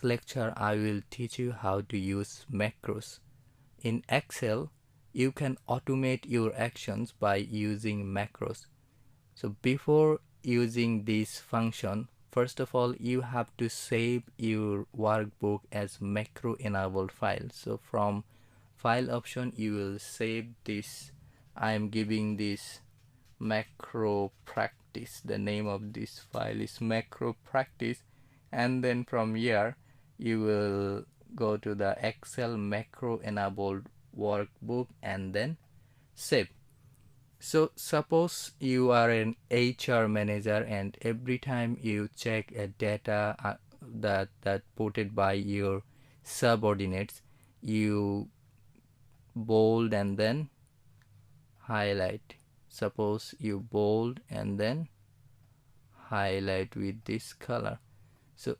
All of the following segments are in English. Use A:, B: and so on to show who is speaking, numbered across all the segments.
A: next lecture I will teach you how to use macros. In Excel, you can automate your actions by using macros. So before using this function, first of all, you have to save your workbook as macro enabled file. So from file option, you will save this. I am giving this macro practice. The name of this file is macro practice, and then from here you will go to the Excel macro enabled workbook and then save. So suppose you are an HR manager and every time you check a data that put by your subordinates, you bold and then highlight. Suppose you bold and then highlight with this color. So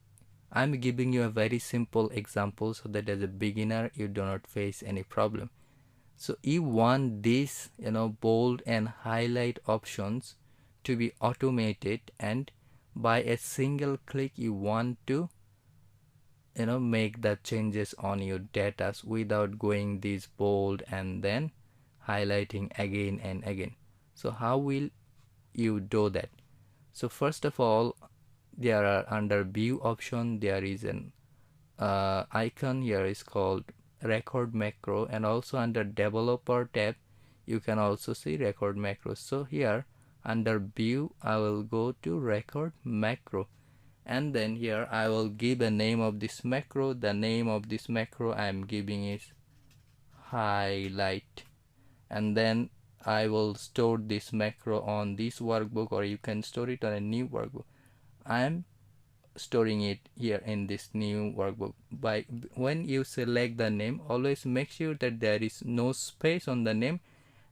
A: I'm giving you a very simple example so that as a beginner you do not face any problem. So you want this, bold and highlight options to be automated, and by a single click you want to make the changes on your data without going this bold and then highlighting again and again. So how will you do that? So first of all, there are under view option, there is an icon here is called record macro, and also under developer tab you can also see record macro. So here under view I will go to record macro, and then here I will give a name of this macro. The name of this macro I am giving is highlight, and then I will store this macro on this workbook, or you can store it on a new workbook. I am storing it here in this new workbook. By when you select the name, always make sure that there is no space on the name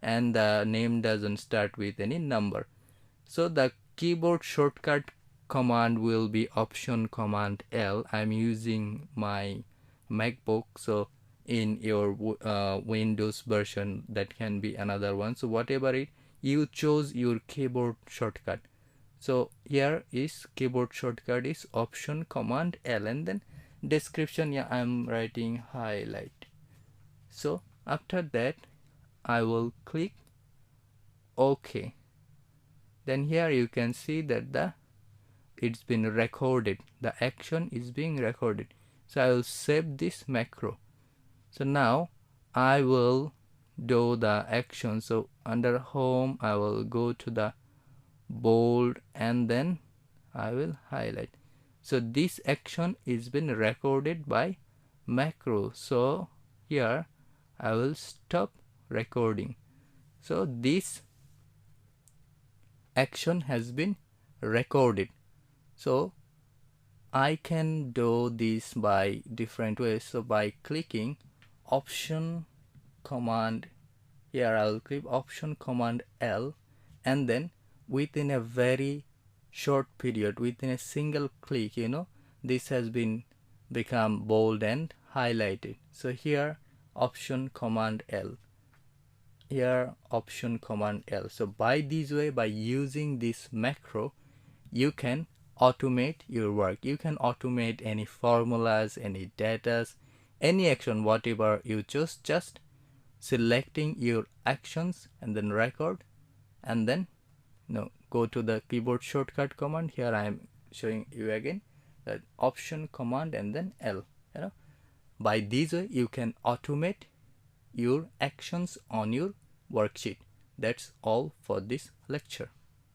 A: and the name doesn't start with any number. So the keyboard shortcut command will be option command L. I'm using my MacBook, so in your Windows version that can be another one. So whatever it, you chose your keyboard shortcut. So here is keyboard shortcut is option command L, and then description, yeah, I'm writing highlight. So after that I will click OK. Then here you can see that it's been recorded, the action is being recorded. So I will save this macro. So now I will do the action. So under home I will go to the bold and then I will highlight. So this action is been recorded by macro. So here I will stop recording. So this action has been recorded. So I can do this by different ways. So by clicking option command, here I will click option command L, and then within a very short period, within a single click, this has been become bold and highlighted. So here option command L, here option command L. So by this way, by using this macro, you can automate your work. You can automate any formulas, any data, any action, whatever you choose, just selecting your actions and then record, and then go to the keyboard shortcut command. Here I am showing you again that option command and then L. By this way you can automate your actions on your worksheet. That's all for this lecture.